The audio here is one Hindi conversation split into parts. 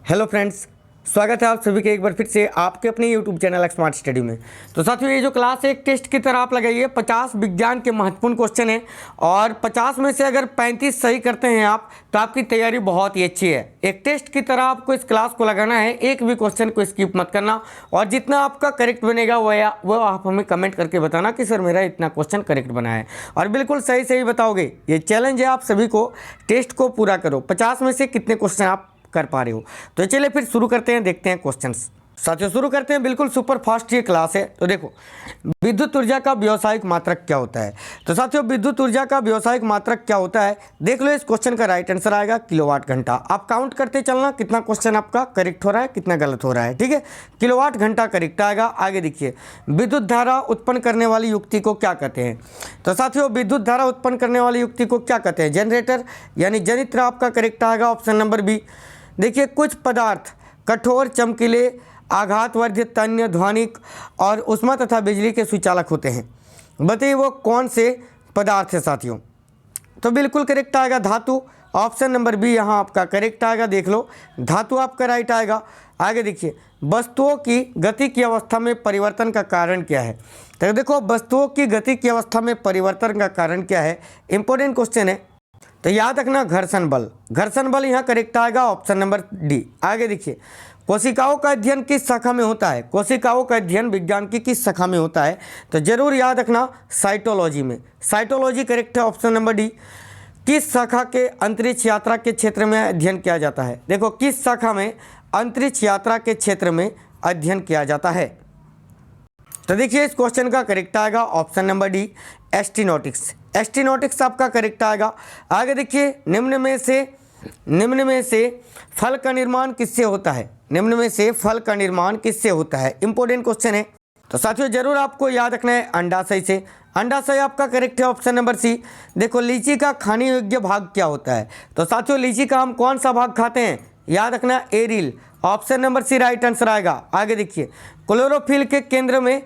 हेलो फ्रेंड्स, स्वागत है आप सभी के एक बार फिर से आपके अपने यूट्यूब चैनल स्मार्ट स्टडी में। तो साथियों, ये जो क्लास है एक टेस्ट की तरह आप लगाइए। 50 विज्ञान के महत्वपूर्ण क्वेश्चन है और 50 में से अगर 35 सही करते हैं आप तो आपकी तैयारी बहुत ही अच्छी है। एक टेस्ट की तरह आपको इस क्लास को लगाना है, एक भी क्वेश्चन को स्किप मत करना और जितना आपका करेक्ट बनेगा वो आप हमें कमेंट करके बताना कि सर मेरा इतना क्वेश्चन करेक्ट बना है, और बिल्कुल सही सही बताओगे। ये चैलेंज है आप सभी को, टेस्ट को पूरा करो। 50 में से कितने क्वेश्चन आप कर पा रहे हो। तो चलिए फिर शुरू करते हैं, देखते हैं क्वेश्चंस। साथियों शुरू करते हैं, बिल्कुल सुपर फास्ट ये क्लास है। तो देखो, विद्युत ऊर्जा का व्यावसायिक मात्रक क्या होता है। तो साथियों, विद्युत ऊर्जा का व्यावसायिक मात्रक क्या होता है, देख लो। इस क्वेश्चन का राइट आंसर आएगा किलोवाट घंटा। आप काउंट करते चलना कितना क्वेश्चन आपका करेक्ट हो रहा है, कितना गलत हो रहा है। ठीक है, किलोवाट घंटा करेक्ट आएगा। आगे देखिए, विद्युत धारा उत्पन्न करने वाली युक्ति को क्या कहते हैं। तो साथियों, विद्युत धारा उत्पन्न करने वाली युक्ति को क्या कहते हैं, जनरेटर यानी जनित्र आपका करेक्ट आएगा, ऑप्शन नंबर बी। देखिए, कुछ पदार्थ कठोर, चमकीले, आघातवर्धित, तन्य, ध्वनिक और उष्मा तथा बिजली के सुचालक होते हैं। बताइए वो कौन से पदार्थ है साथियों। तो बिल्कुल करेक्ट आएगा धातु, ऑप्शन नंबर बी यहाँ आपका करेक्ट आएगा। देख लो, धातु आपका राइट आएगा। आगे देखिए, वस्तुओं की गति की अवस्था में परिवर्तन का कारण क्या है। तो देखो, वस्तुओं की गति की अवस्था में परिवर्तन का कारण क्या है, इंपॉर्टेंट क्वेश्चन है। तो याद रखना घर्षण बल, घर्षण बल यहाँ करेक्ट आएगा, ऑप्शन नंबर डी। आगे देखिए, कोशिकाओं का अध्ययन किस शाखा में होता है। कोशिकाओं का अध्ययन विज्ञान की किस शाखा में होता है, तो जरूर याद रखना साइटोलॉजी में। साइटोलॉजी करेक्ट है, ऑप्शन नंबर डी। किस शाखा के अंतरिक्ष यात्रा के क्षेत्र में अध्ययन किया जाता है। देखो, किस शाखा में अंतरिक्ष यात्रा के क्षेत्र में अध्ययन किया जाता है। तो देखिए, इस क्वेश्चन का करेक्ट आएगा, option number D, astronautics. Astronautics आपका करेक्ट आएगा। आगे देखिए, निम्न में से फल का निर्माण किससे होता है। निम्न में से फल का निर्माण किससे होता है, इंपॉर्टेंट क्वेश्चन है। तो साथियों जरूर आपको याद रखना है अंडाशय से। अंडाशय आपका करेक्ट है, ऑप्शन नंबर सी। देखो, लीची का खाने योग्य भाग क्या होता है। तो साथियों, लीची का हम कौन सा भाग खाते हैं, याद रखना एरिल, option number C right answer आएगा। आगे देखिए, क्लोरोफिल के केंद्र में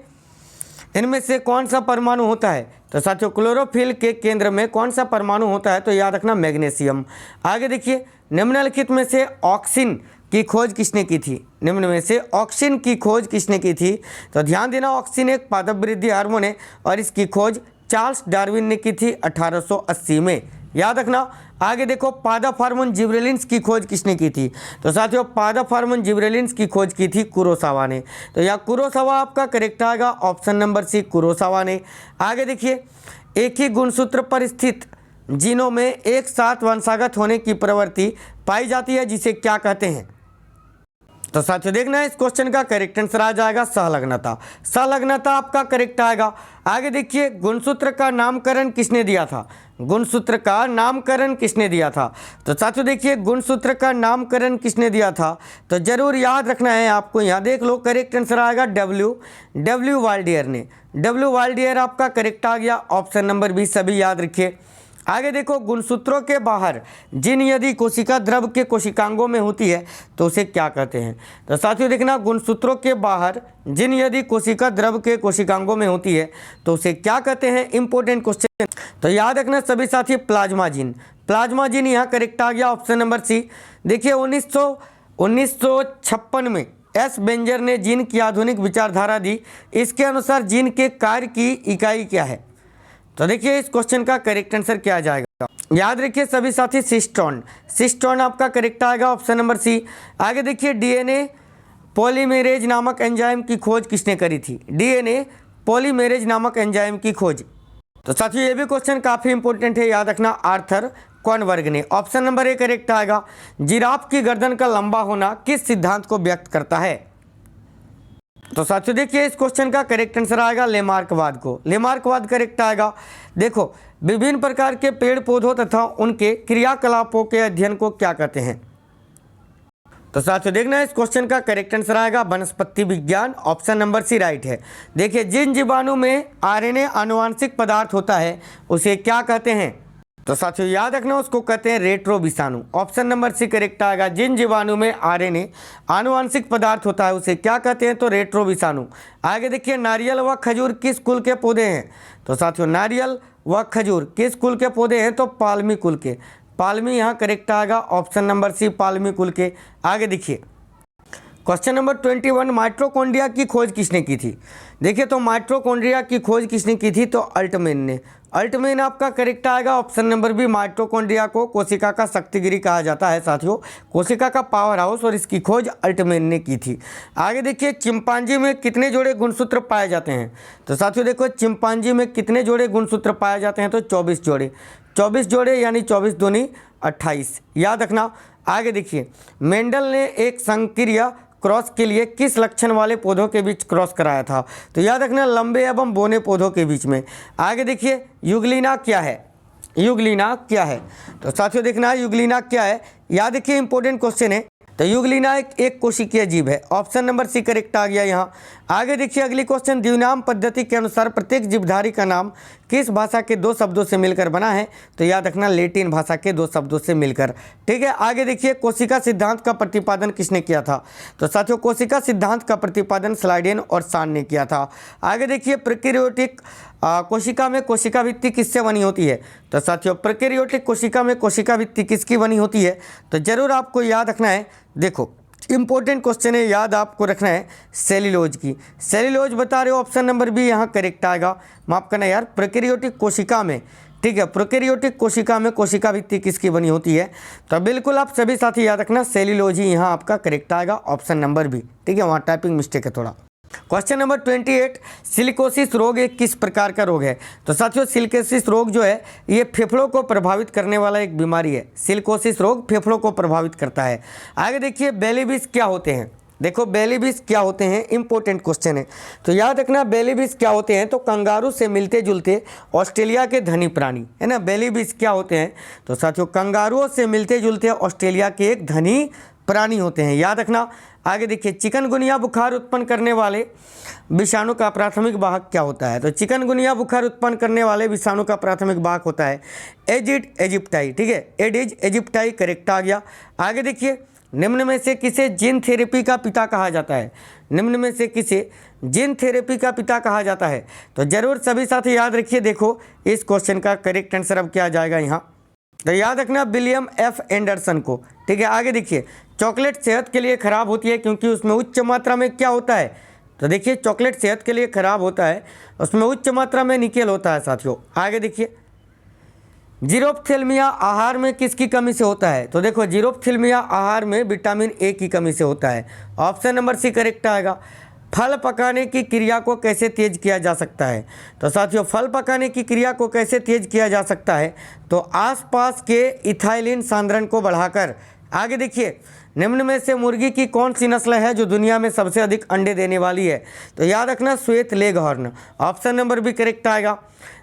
इनमें से कौन सा परमाणु होता है। तो साथियों, क्लोरोफिल के केंद्र में कौन सा परमाणु होता है, तो याद रखना मैग्नीशियम। आगे देखिए, निम्नलिखित में से ऑक्सीजन की खोज किसने की थी। निम्न में से ऑक्सीजन की खोज किसने की थी। तो ध्यान देना, ऑक्सीजन एक पादप वृद्धि हार्मोन है और इसकी खोज चार्ल्स डार्विन ने की थी 1880 में, याद रखना। आगे देखो, पादप हार्मोन जिब्रेलिन्स की खोज किसने की थी। तो साथियों, पादप हार्मोन जिब्रेलिन्स की खोज की थी कुरोसावा ने। तो यह कुरोसावा आपका करेक्ट आएगा, ऑप्शन नंबर सी, कुरोसावा ने। आगे देखिए, एक ही गुणसूत्र पर स्थित जीनों में एक साथ वंशागत होने की प्रवृत्ति पाई जाती है, जिसे क्या कहते हैं। तो साथियों देखना, इस क्वेश्चन का करेक्ट आंसर आ जाएगा सहलग्नता। सहलग्नता आपका करेक्ट आएगा। आगे देखिए, गुणसूत्र का नामकरण किसने दिया था। गुणसूत्र का नामकरण किसने दिया था। तो साथियों देखिए, गुणसूत्र का नामकरण किसने दिया था, तो जरूर याद रखना है आपको। यहाँ देख लो, करेक्ट आंसर आएगा डब्ल्यू वाल्डियर ने। डब्ल्यू वाल्डियर आपका करेक्ट आ गया, ऑप्शन नंबर बी, सभी याद रखिए। आगे देखो, गुणसूत्रों के बाहर जिन यदि कोशिका द्रव के कोशिकांगों में होती है तो उसे क्या कहते हैं। तो साथियों देखना, गुणसूत्रों के बाहर जिन यदि कोशिका द्रव के कोशिकांगों में होती है तो उसे क्या कहते हैं, इंपॉर्टेंट क्वेश्चन। तो याद रखना सभी साथी, प्लाज्मा जीन। प्लाज्मा जीन यहाँ करेक्ट आ गया, ऑप्शन नंबर सी। देखिए, 1956 में एस बेंजर ने जीन की आधुनिक विचारधारा दी। इसके अनुसार जीन के कार्य की इकाई क्या है। तो देखिए, इस क्वेश्चन का करेक्ट आंसर क्या आ जाएगा, याद रखिए सभी साथी, सिस्टोन। सिस्टोन आपका करेक्ट आएगा, ऑप्शन नंबर सी। आगे देखिए, डीएनए पॉलीमेरेज नामक एंजाइम की खोज किसने करी थी। डीएनए पॉलीमेरेज नामक एंजाइम की खोज। तो साथियों, ये भी क्वेश्चन काफ़ी इंपॉर्टेंट है, याद रखना आर्थर कॉनवर्ग ने। ऑप्शन नंबर ए करेक्ट आएगा। जिराफ की गर्दन का लंबा होना किस सिद्धांत को व्यक्त करता है। तो साथियों देखिए, इस क्वेश्चन का करेक्ट आंसर आएगा लेमार्कवाद को। लेमार्कवाद करेक्ट आएगा। देखो, विभिन्न प्रकार के पेड़ पौधों तथा उनके क्रियाकलापों के अध्ययन को क्या कहते हैं। तो साथियों देखना, इस क्वेश्चन का करेक्ट आंसर आएगा वनस्पति विज्ञान, ऑप्शन नंबर सी राइट है। देखिए, जिन जीवाणु में आरएनए आनुवांशिक पदार्थ होता है उसे क्या कहते हैं। तो साथियों याद रखना, उसको कहते हैं रेट्रो विषाणु, ऑप्शन नंबर सी करेक्ट आएगा। जिन जीवाणु में आरएनए आनुवांशिक पदार्थ होता है उसे क्या कहते हैं, तो रेट्रो विषाणु। आगे देखिए, नारियल व खजूर किस कुल के पौधे हैं। तो साथियों, नारियल व खजूर किस कुल के पौधे हैं, तो पालमी कुल के। पालमी यहाँ करेक्ट आएगा, ऑप्शन नंबर सी, पालमी कुल के। आगे देखिए, क्वेश्चन नंबर 21, माइटोकॉन्ड्रिया की खोज किसने की थी? देखिए तो माइटोकॉन्ड्रिया की खोज किसने की थी? तो अल्टमैन ने। अल्टमैन आपका करेक्ट आएगा ऑप्शन नंबर बी। माइटोकॉन्ड्रिया को कोशिका का शक्तिगिरी कहा जाता है साथियों, कोशिका का पावर हाउस, और इसकी खोज अल्टमैन ने की थी। आगे देखिए, चिंपांजी में कितने जोड़े गुणसूत्र पाए जाते हैं? तो साथियों देखो, चिंपांजी में कितने जोड़े गुणसूत्र पाए जाते हैं? तो 24 जोड़े। 24 जोड़े यानी 24 दूनी 28, याद रखना। आगे देखिए, मेंडल ने एक संक्रिया क्रॉस के लिए किस लक्षण वाले पौधों के बीच क्रॉस कराया था? तो याद रखना, लंबे एवं बोने पौधों के बीच में। आगे देखिए, युगलिना क्या है? युगलिना क्या है? तो साथियों देखना है युगलिना क्या है। याद रखिए, इंपॉर्टेंट क्वेश्चन है। तो युगलिना एक कोशिकीय जीव है। ऑप्शन नंबर सी करेक्ट आ गया यहाँ। आगे देखिए, अगली क्वेश्चन, द्विनाम पद्धति के अनुसार प्रत्येक जीवधारी का नाम किस भाषा के 2 शब्दों से मिलकर बना है? तो याद रखना, लैटिन भाषा के 2 शब्दों से मिलकर। ठीक है। आगे देखिए, कोशिका सिद्धांत का प्रतिपादन किसने किया था? तो साथियों कोशिका सिद्धांत का प्रतिपादन स्लाइडेन और सान ने किया था। आगे देखिए, प्रोकैरियोटिक कोशिका में कोशिका भित्ति किससे बनी होती है? तो साथियों प्रोकैरियोटिक कोशिका में कोशिका भित्ति किसकी बनी होती है? तो जरूर आपको याद रखना है, देखो इंपॉर्टेंट क्वेश्चन है, याद आपको रखना है सेल्यूलोज की। सेल्यूलोज बता रहे हो, ऑप्शन नंबर बी यहाँ करेक्ट आएगा। माफ करना यार, प्रोकैरियोटिक कोशिका में, ठीक है, प्रोकैरियोटिक कोशिका में कोशिका भित्ति किसकी बनी होती है? तो बिल्कुल आप सभी साथी याद रखना, सेल्यूलोज ही यहाँ आपका करेक्ट आएगा, ऑप्शन नंबर बी। ठीक है, वहाँ टाइपिंग मिस्टेक है थोड़ा। क्वेश्चन नंबर 28, सिलिकोसिस रोग एक किस प्रकार का रोग है? तो साथियों सिलिकोसिस रोग जो है ये फेफड़ों को प्रभावित करने वाला एक बीमारी है। सिलिकोसिस रोग फेफड़ों को प्रभावित करता है। आगे देखिए, बेलीबीज क्या होते हैं? देखो बेलीबीज क्या होते हैं, इंपॉर्टेंट क्वेश्चन है। तो याद रखना, बेलीबीज क्या होते हैं? तो कंगारू से मिलते जुलते ऑस्ट्रेलिया के धनी प्राणी है ना। बेलीबीज क्या होते हैं? तो साथियों कंगारुओं से मिलते जुलते ऑस्ट्रेलिया के एक धनी प्राणी होते हैं, याद रखना। आगे देखिए, चिकनगुनिया बुखार उत्पन्न करने वाले विषाणु का प्राथमिक वाहक क्या होता है? तो चिकनगुनिया बुखार उत्पन्न करने वाले विषाणु का प्राथमिक वाहक होता है एजिड एजिप्टाई। ठीक है, एडिज एजिप्टाई करेक्ट आ गया। आगे देखिए, निम्न में से किसे जीन थेरेपी का पिता कहा जाता है? निम्न में से किसे जीन थेरेपी का पिता कहा जाता है? तो जरूर सभी साथी याद रखिए, देखो इस क्वेश्चन का करेक्ट आंसर अब क्या आ जाएगा यहाँ? तो याद रखना, विलियम एफ एंडरसन को। ठीक है। आगे देखिए, चॉकलेट सेहत के लिए खराब होती है क्योंकि उसमें उच्च मात्रा में क्या होता है? तो देखिए चॉकलेट सेहत के लिए खराब होता है, उसमें उच्च मात्रा में निकेल होता है साथियों। आगे देखिए, जीरोप्थेल्मिया आहार में किसकी कमी से होता है? तो देखो जीरोप्थेल्मिया आहार में विटामिन ए की कमी से होता है, ऑप्शन नंबर सी करेक्ट आएगा। फल पकाने की क्रिया को कैसे तेज किया जा सकता है? तो साथियों फल पकाने की क्रिया को कैसे तेज किया जा सकता है? तो आसपास के इथाइलिन सांद्रण को बढ़ाकर। आगे देखिए, निम्न में से मुर्गी की कौन सी नस्ल है जो दुनिया में सबसे अधिक अंडे देने वाली है? तो याद रखना, श्वेत leghorn, option number B correct आएगा।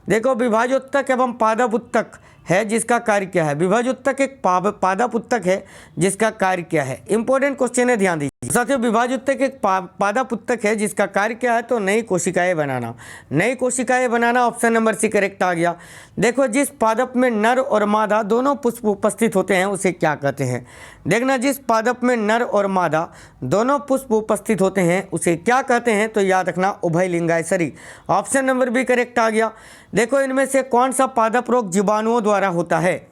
देखो, विभाजोत्तक एवं पादप उत्तक है जिसका कार्य क्या है? विभाजोत्तक एक पादप उत्तक है जिसका कार्य क्या है? इंपॉर्टेंट क्वेश्चन है, ध्यान दीजिए साथियों। विभाजोत्तक एक पादप उत्तक है जिसका कार्य क्या है? तो नई कोशिकाएं बनाना। नई कोशिकाएं बनाना, ऑप्शन नंबर सी करेक्ट आ गया। देखो, जिस पादप में नर और मादा दोनों पुष्प उपस्थित होते हैं उसे क्या कहते हैं? देखना, जिस पादप में नर और मादा दोनों पुष्प उपस्थित होते हैं उसे क्या कहते हैं? तो याद रखना, उभयलिंगायसरी, ऑप्शन नंबर बी करेक्ट आ गया। देखो, इनमें से कौन सा पादप रोग जीवाणुओं द्वारा होता है?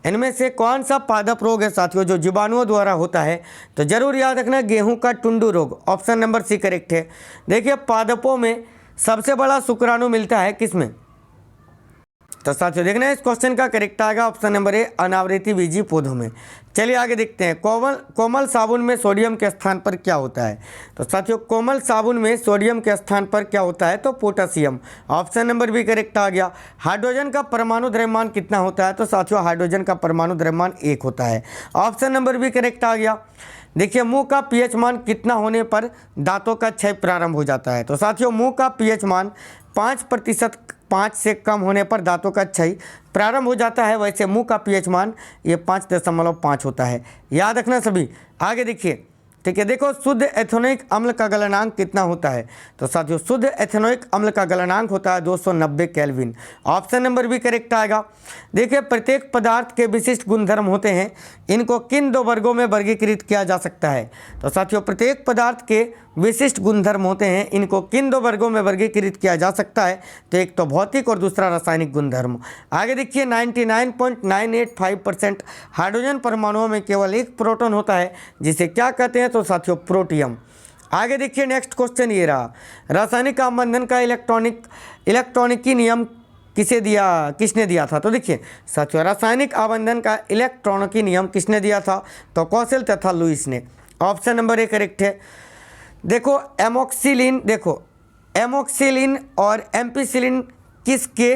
इनमें से कौन सा पादप रोग है साथियों जो जीवाणुओं द्वारा होता है? तो जरूर याद रखना, गेहूं का टुंडू रोग, ऑप्शन नंबर सी करेक्ट है। देखिए, पादपों में सबसे बड़ा शुक्राणु मिलता है किसमें? तो साथियों देखना, इस क्वेश्चन का करेक्ट आएगा ऑप्शन नंबर ए, अनावृति बीजी पौधों में। चलिए आगे देखते हैं, कोमल साबुन में सोडियम के स्थान पर क्या होता है? तो साथियों कोमल साबुन में सोडियम के स्थान पर क्या होता है? तो potassium, option number B correct आ गया। हाइड्रोजन का परमाणु द्रव्यमान कितना होता है? तो साथियों हाइड्रोजन का परमाणु द्रव्यमान 1 होता है, ऑप्शन नंबर बी करेक्ट आ गया। देखिए, मुंह का पीएच मान कितना होने पर दांतों का क्षय प्रारंभ हो जाता है? तो साथियों मुंह का पीएच मान 5% 5 से कम होने पर दांतों का क्षय प्रारंभ हो जाता है। वैसे मुंह का पीएच मान ये 5.5 होता है, याद रखना सभी। आगे देखिए, ठीक है, देखो शुद्ध एथेनोइक अम्ल का गलनांक कितना होता है? तो साथियों शुद्ध एथेनोइक अम्ल का गलनांक होता है 290 केल्विन, ऑप्शन नंबर भी करेक्ट आएगा। देखिए, प्रत्येक पदार्थ के विशिष्ट गुणधर्म होते हैं, इनको किन 2 वर्गों में वर्गीकृत किया जा सकता है? तो साथियों प्रत्येक पदार्थ के विशिष्ट गुणधर्म होते हैं, इनको किन 2 वर्गों में वर्गीकृत किया जा सकता है? तो एक तो भौतिक और दूसरा रासायनिक गुणधर्म। आगे देखिए, 99.985% हाइड्रोजन परमाणुओं में केवल एक प्रोटॉन होता है जिसे क्या कहते हैं? तो तो साथियों प्रोटियम। आगे देखिए नेक्स्ट क्वेश्चन ये रहा, रासायनिक आबंधन का इलेक्ट्रॉनिकी नियम किसने दिया था? तो देखिए साथियों रासायनिक आबंधन का इलेक्ट्रॉनिकी नियम किसने दिया था? तो कौशल तथा लुईस ने। ऑप्शन नंबर 1 करेक्ट है। देखो एमोक्सिलिन और एम्पिसिलिन किसके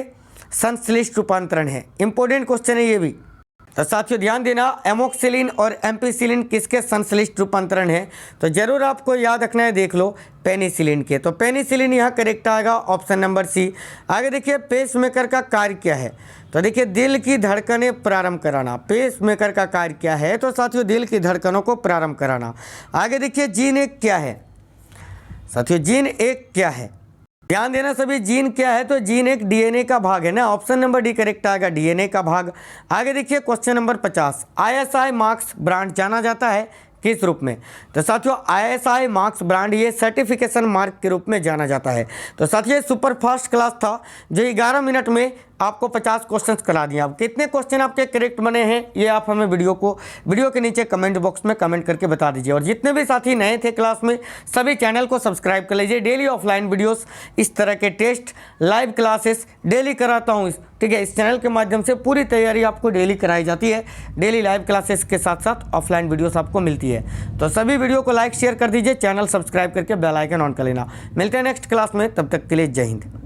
संश्लिष्ट रूपांतरण है? इंपॉर्टेंट क्वेश्चन है ये भी। तो साथियों ध्यान देना, एमोक्सिलिन और एम्पिसिलिन किसके संश्लिष्ट रूपांतरण है? तो जरूर आपको याद रखना है, देख लो पेनिसिलिन के। तो पेनिसिलिन यहाँ करेक्ट आएगा, ऑप्शन नंबर सी। आगे देखिए पेसमेकर का कार्य क्या है? तो देखिए दिल की धड़कनें प्रारंभ कराना। पेसमेकर का कार्य क्या है? तो साथियों दिल की धड़कनों को प्रारंभ कराना। आगे देखिए जीन एक क्या है? साथियों जीन एक क्या है? ध्यान देना सभी, जीन क्या है? तो जीन एक डीएनए का भाग है ना, ऑप्शन नंबर डी करेक्ट आएगा, डीएनए का भाग। आगे देखिए question number 50, ISI marks brand जाना जाता है किस रूप में? तो साथियों आईएसआई मार्क्स ब्रांड ये सर्टिफिकेशन मार्क के रूप में जाना जाता है। तो साथियों सुपर फास्ट क्लास था जो 11 मिनट में आपको 50 क्वेश्चंस करा दिए। अब कितने क्वेश्चन आपके करेक्ट बने हैं ये आप हमें वीडियो के नीचे कमेंट बॉक्स में कमेंट करके बता दीजिए। और जितने भी साथी नए थे क्लास में सभी चैनल को सब्सक्राइब कर लीजिए। डेली ऑफलाइन वीडियोस, इस तरह के टेस्ट, लाइव क्लासेस डेली कराता हूँ, ठीक है। इस चैनल के माध्यम से पूरी तैयारी आपको डेली कराई जाती है। डेली लाइव क्लासेस के साथ साथ ऑफलाइन वीडियोस आपको मिलती है। तो सभी वीडियो को लाइक शेयर कर दीजिए, चैनल सब्सक्राइब करके बेल आइकन ऑन कर लेना। मिलते हैं नेक्स्ट क्लास में, तब तक के लिए जय हिंद।